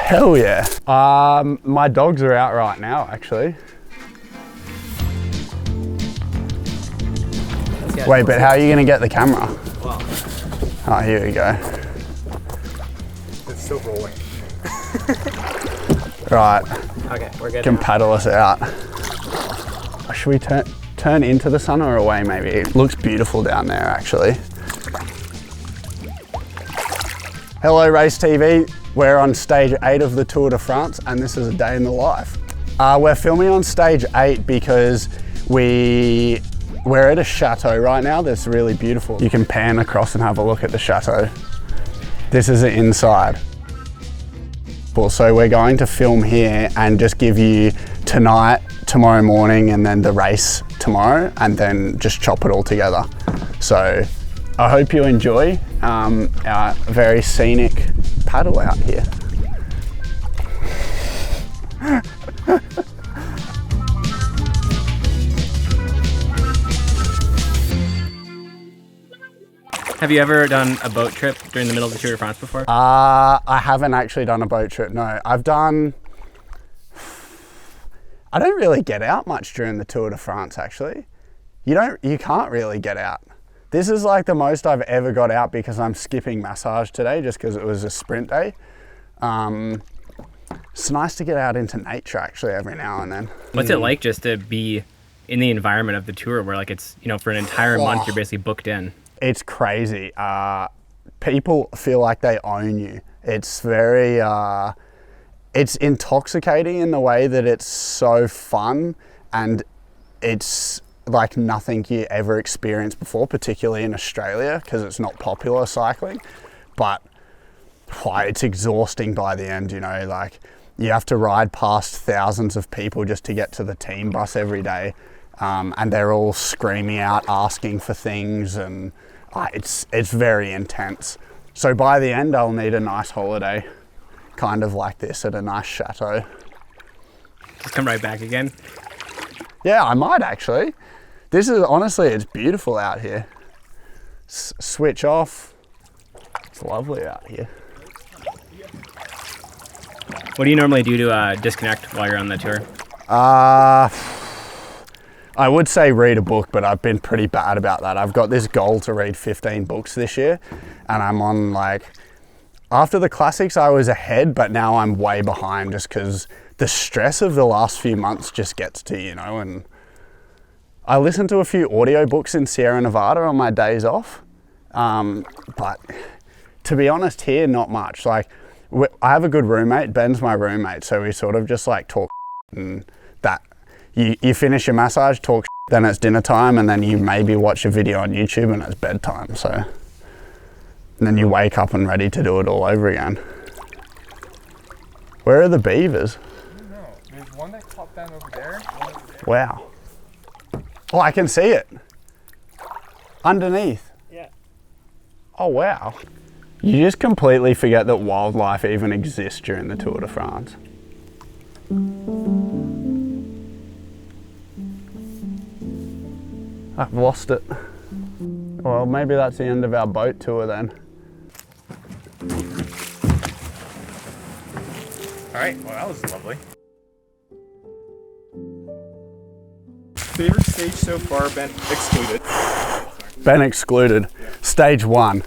Hell yeah. My dogs are out right now, actually. Wait, but how are you gonna get the camera? Wow. Oh, here we go. It's still rolling. Right. Okay, we're good. Can paddle us out. Should we turn into the sun or away maybe? It looks beautiful down there actually. Hello RaceTV. We're on stage 8 of the Tour de France and this is a day in the life. We're filming on stage 8 because we're at a chateau right now that's really beautiful. You can pan across and have a look at the chateau. This is the inside. So we're going to film here and just give you tonight, tomorrow morning, and then the race tomorrow, and then just chop it all together. So I hope you enjoy our very scenic paddle out here. Have you ever done a boat trip during the middle of the Tour de France before? I haven't actually done a boat trip, no. I don't really get out much during the Tour de France, actually. You can't really get out. This is like the most I've ever got out because I'm skipping massage today just because it was a sprint day. It's nice to get out into nature actually every now and then. What's it like just to be in the environment of the tour where like it's, you know, for an entire month you're basically booked in? It's crazy. People feel like they own you. It's very, it's intoxicating in the way that it's so fun and it's like nothing you ever experienced before, particularly in Australia because it's not popular cycling. But it's exhausting by the end, you know, like you have to ride past thousands of people just to get to the team bus every day. And they're all screaming out, asking for things, and it's very intense. So by the end, I'll need a nice holiday, kind of like this at a nice chateau. Just come right back again? Yeah, I might actually. This is, honestly, it's beautiful out here. Switch off. It's lovely out here. What do you normally do to disconnect while you're on the tour? I would say read a book, but I've been pretty bad about that. I've got this goal to read 15 books this year, and I'm on like, after the classics I was ahead, but now I'm way behind just because the stress of the last few months just gets to you, know, and I listen to a few audiobooks in Sierra Nevada on my days off, but to be honest here, not much. Like, I have a good roommate, Ben's my roommate, so we sort of just like talk and that. You finish your massage, talk, then it's dinner time, and then you maybe watch a video on YouTube and it's bedtime. So, and then you wake up and ready to do it all over again. Where are the beavers? I don't know. There's one that popped down over there. Wow. Oh, I can see it. Underneath. Yeah. Oh, wow. You just completely forget that wildlife even exists during the Tour de France. I've lost it. Well, maybe that's the end of our boat tour then. All right, well, that was lovely. Favorite stage so far, Ben excluded. Ben excluded. Stage 1.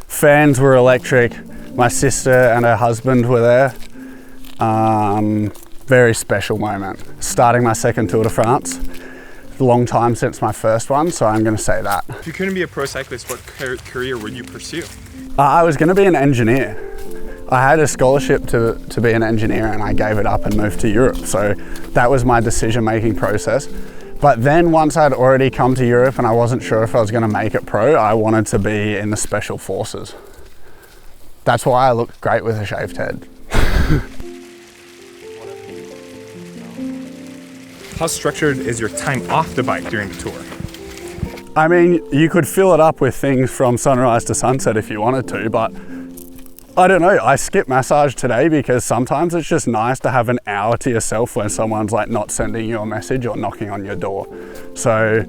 Fans were electric. My sister and her husband were there. Very special moment. Starting my second Tour de France. Long time since my first one, so I'm going to say that. If you couldn't be a pro cyclist, what career would you pursue? I was going to be an engineer. I had a scholarship to be an engineer and I gave it up and moved to Europe. So that was my decision-making process. But then once I'd already come to Europe and I wasn't sure if I was going to make it pro, I wanted to be in the special forces. That's why I look great with a shaved head. How structured is your time off the bike during the tour? I mean, you could fill it up with things from sunrise to sunset if you wanted to, but I don't know, I skipped massage today because sometimes it's just nice to have an hour to yourself when someone's like not sending you a message or knocking on your door. So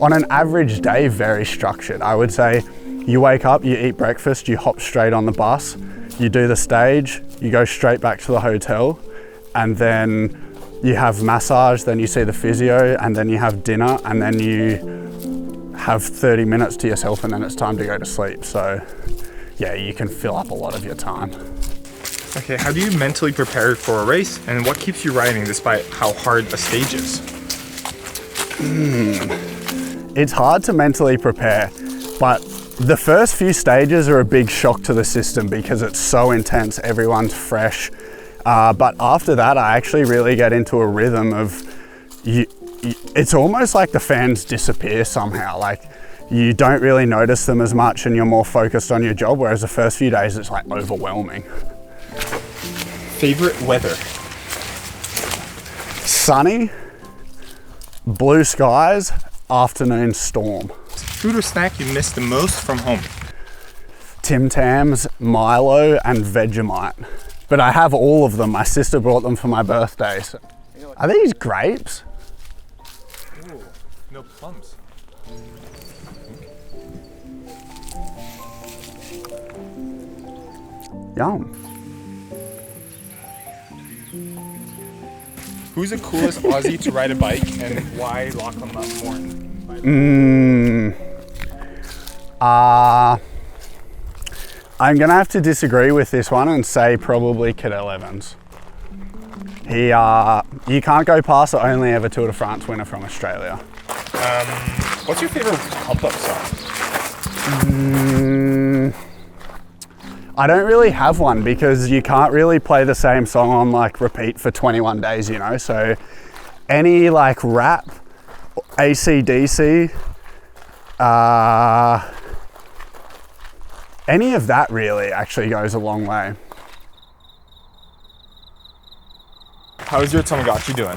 on an average day, very structured. I would say you wake up, you eat breakfast, you hop straight on the bus, you do the stage, you go straight back to the hotel, and then you have massage, then you see the physio, and then you have dinner, and then you have 30 minutes to yourself, and then it's time to go to sleep. So yeah, you can fill up a lot of your time. Okay, how do you mentally prepare for a race, and what keeps you riding despite how hard a stage is? It's hard to mentally prepare, but the first few stages are a big shock to the system because it's so intense, everyone's fresh. But after that, I actually really get into a rhythm of, it's almost like the fans disappear somehow. Like, you don't really notice them as much and you're more focused on your job, whereas the first few days it's like overwhelming. Favorite weather? Sunny, blue skies, afternoon storm. Food or snack you miss the most from home? Tim Tams, Milo, and Vegemite. But I have all of them. My sister brought them for my birthday. So. Are these grapes? Ooh, no plums. Yum. Who's the coolest Aussie to ride a bike, and why Lachlan Moore? I'm gonna have to disagree with this one and say probably Cadel Evans. You can't go past the only ever Tour de France winner from Australia. What's your favorite pump-up song? I don't really have one because you can't really play the same song on like repeat for 21 days, you know? So any like rap, AC/DC, any of that really actually goes a long way. How's your Tamagotchi doing?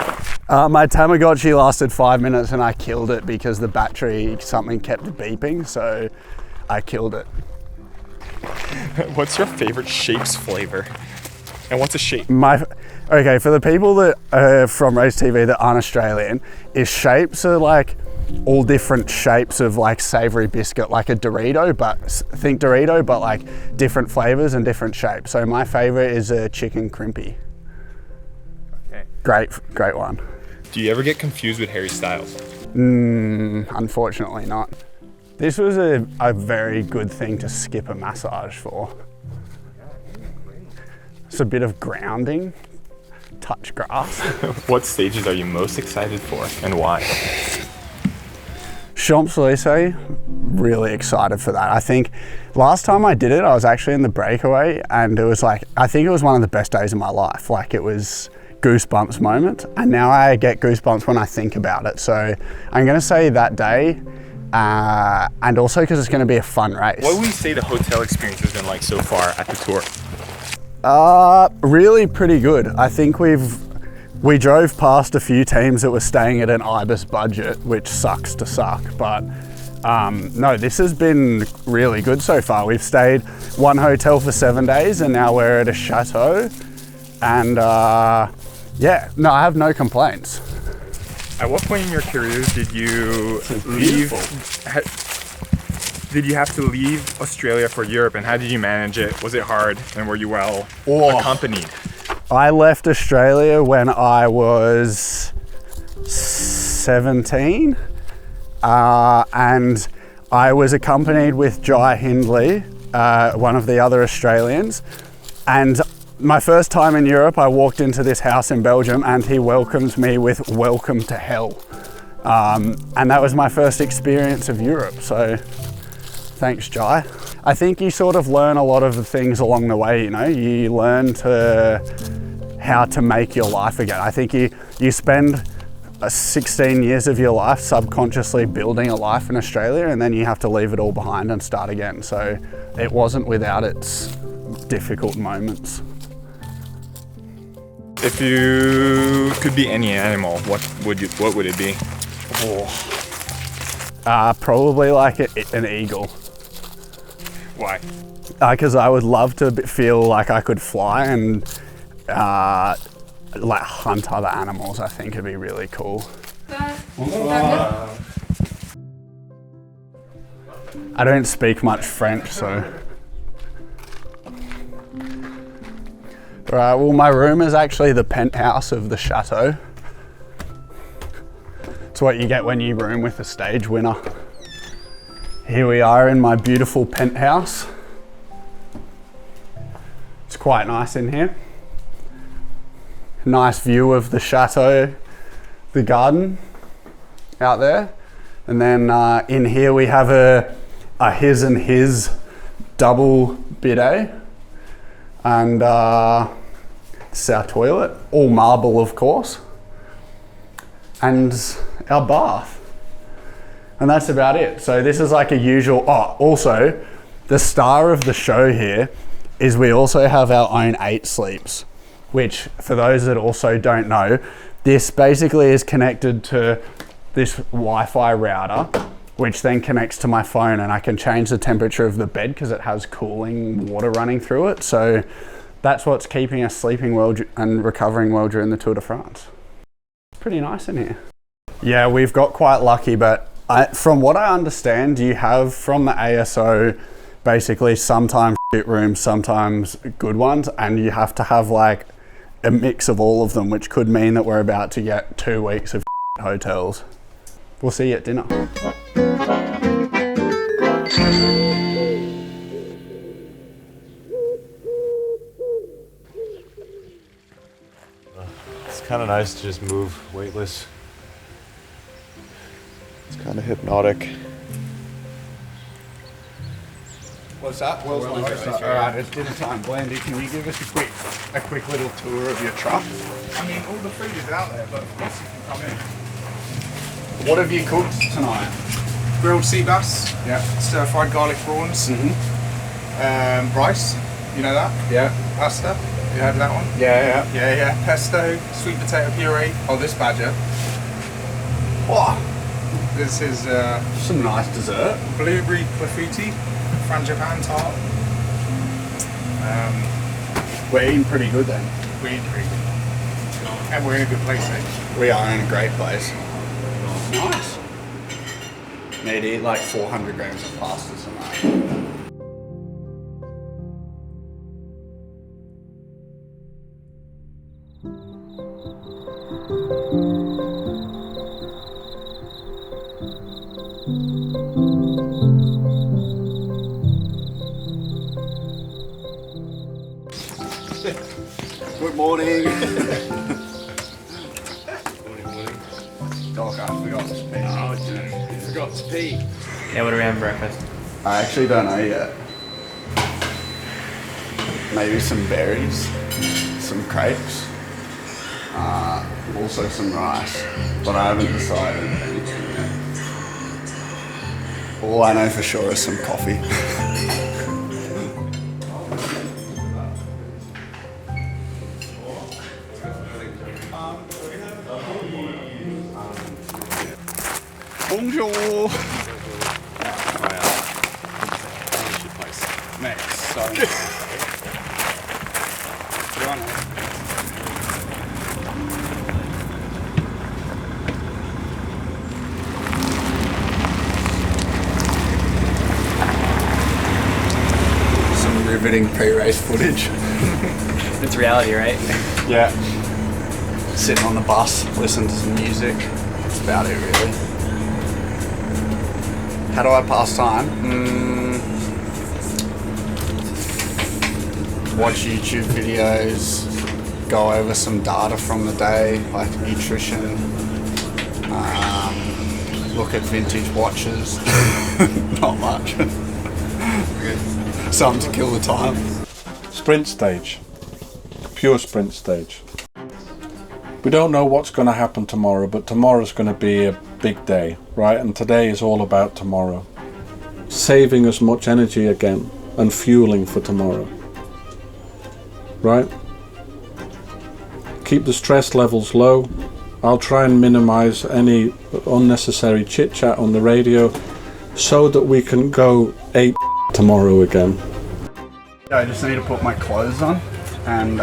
My Tamagotchi lasted 5 minutes and I killed it because the battery, something kept beeping, so I killed it. What's your favorite shapes flavor? And what's a shape? Okay, for the people that are from RaceTV that aren't Australian, shapes are like all different shapes of like savory biscuit, like a Dorito, but think Dorito, but like different flavors and different shapes. So my favorite is a chicken crimpy. Okay. Great one. Do you ever get confused with Harry Styles? Unfortunately not. This was a very good thing to skip a massage for. It's a bit of grounding, touch grass. What stages are you most excited for and why? Champs-Élysées, really excited for that. I think last time I did it, I was actually in the breakaway and it was like, I think it was one of the best days of my life. Like it was goosebumps moment, and now I get goosebumps when I think about it. So I'm gonna say that day, and also because it's gonna be a fun race. What would you say the hotel experience has been like so far at the tour? Really pretty good. I think we drove past a few teams that were staying at an Ibis budget, which sucks to suck, but no, this has been really good so far. We've stayed one hotel for 7 days and now we're at a chateau, and yeah, no, I have no complaints. At what point in your career did you leave? Did you have to leave Australia for Europe, and how did you manage it? Was it hard, and were you well accompanied? I left Australia when I was 17, and I was accompanied with Jai Hindley, one of the other Australians, and my first time in Europe, I walked into this house in Belgium and he welcomed me with "Welcome to Hell." And that was my first experience of Europe, so thanks, Jai. I think you sort of learn a lot of the things along the way, you know? You learn how to make your life again. I think you spend 16 years of your life subconsciously building a life in Australia, and then you have to leave it all behind and start again. So it wasn't without its difficult moments. If you could be any animal, what would it be? Probably like an eagle. Why? Because I would love to feel like I could fly and like hunt other animals. I think it'd be really cool. I don't speak much French, so Right, well my room is actually the penthouse of the chateau. It's what you get when you room with a stage winner. Here we are in my beautiful penthouse. It's quite nice in here. Nice view of the chateau, the garden out there. And then in here we have a his and his double bidet. And this is our toilet, all marble of course. And our bath. And that's about it. So this is like a usual, oh, also the star of the show here is we also have our own 8 sleeps, which for those that also don't know, this basically is connected to this Wi-Fi router, which then connects to my phone, and I can change the temperature of the bed because it has cooling water running through it. So that's what's keeping us sleeping well and recovering well during the Tour de France. Pretty nice in here. Yeah, we've got quite lucky, but from what I understand, you have from the ASO basically sometimes shit rooms, sometimes good ones, and you have to have like a mix of all of them, which could mean that we're about to get 2 weeks of hotels. We'll see you at dinner. It's kind of nice to just move weightless. It's kind of hypnotic. What's that? All right, it's dinner time. Blandy, can you give us a quick little tour of your truck? I mean, all the food is out there, but of course you can come in. What have you cooked tonight? Grilled sea bass, Yeah. stir-fried garlic prawns, rice, you know that? Yeah. Pasta, you had that one? Yeah. Yeah, pesto, sweet potato puree. Oh, this badger. Oh, This is some nice dessert. blueberry clafouti, frangipan tart. We're eating pretty good then. We're eating pretty good. And we're in a good place, eh? We are in a great place. Nice. Need to eat like 400 grams of pasta tonight. Good morning. Morning. Doc, I forgot to pee. Oh, dude. Forgot to pee. Yeah, what do we have for breakfast? I actually don't know yet. Maybe some berries, some crepes, also some rice, but I haven't decided anything yet. All I know for sure is some coffee. Bonjour. Next, so. Some riveting pre-race footage. It's reality, right? Yeah. Sitting on the bus, listening to some music. That's about it, really. How do I pass time? Watch YouTube videos, go over some data from the day, like nutrition, look at vintage watches. Not much. Something to kill the time. Sprint stage. Pure sprint stage. We don't know what's going to happen tomorrow, but tomorrow's going to be a big day, right? And today is all about tomorrow. Saving as much energy again and fueling for tomorrow. Right? Keep the stress levels low. I'll try and minimize any unnecessary chit chat on the radio so that we can go ape tomorrow again. I just need to put my clothes on and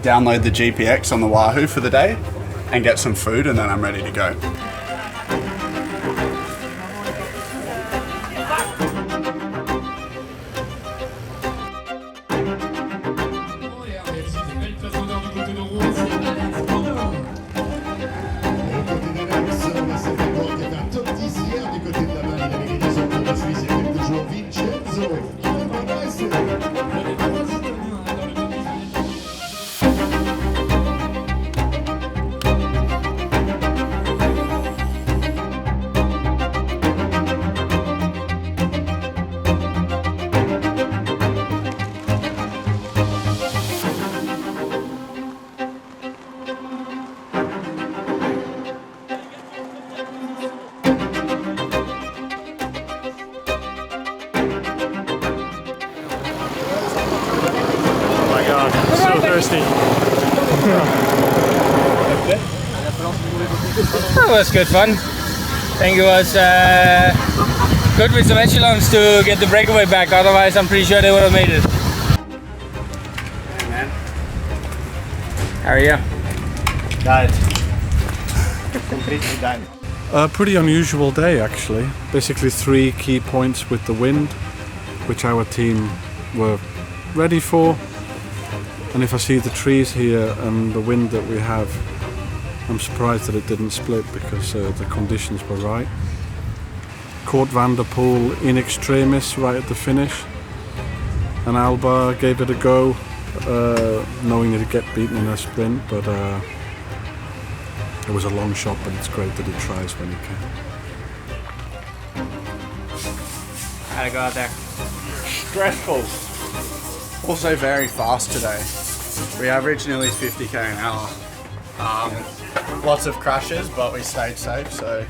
download the GPX on the Wahoo for the day and get some food, and then I'm ready to go. So thirsty. That was good fun. I think it was good with some echelons to get the breakaway back, otherwise I'm pretty sure they would have made it. Hey man. How are you? Died. Completely died. A pretty unusual day actually. Basically 3 key points with the wind, which our team were ready for. And if I see the trees here and the wind that we have, I'm surprised that it didn't split because the conditions were right. Caught Van der Poel in extremis right at the finish, and Alba gave it a go, knowing that he'd get beaten in a sprint, but it was a long shot, but it's great that he tries when he can. How'd it go out there? Stressful. Also very fast today. We averaged nearly 50k an hour. Lots of crashes, but we stayed safe, so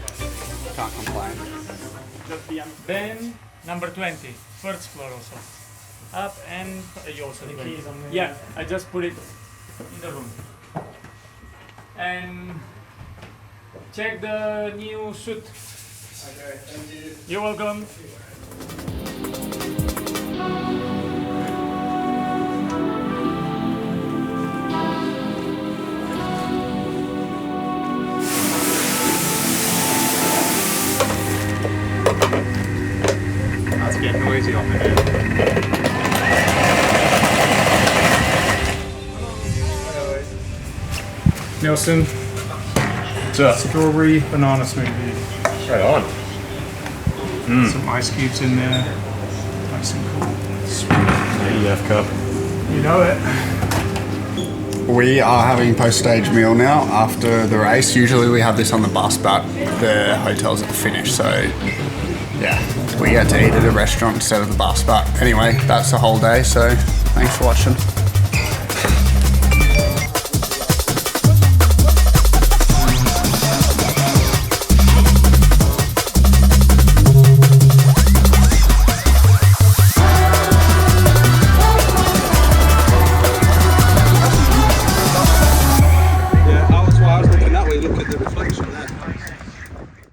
can't complain. Ben, number 20, first floor also. Up and you also the keys on there. Yeah, I just put it in the room. And check the new suit. Okay, thank you. You're welcome. That's getting noisy on the head. Nelson, What's up? strawberry banana smoothie. Right on. Some ice cubes in there. Nice and cool. The EF Cup. You know it. We are having post-stage meal now after the race. Usually we have this on the bus, but the hotel's at the finish, so yeah, we get to eat at a restaurant instead of the bus. But anyway, that's the whole day, so thanks for watching.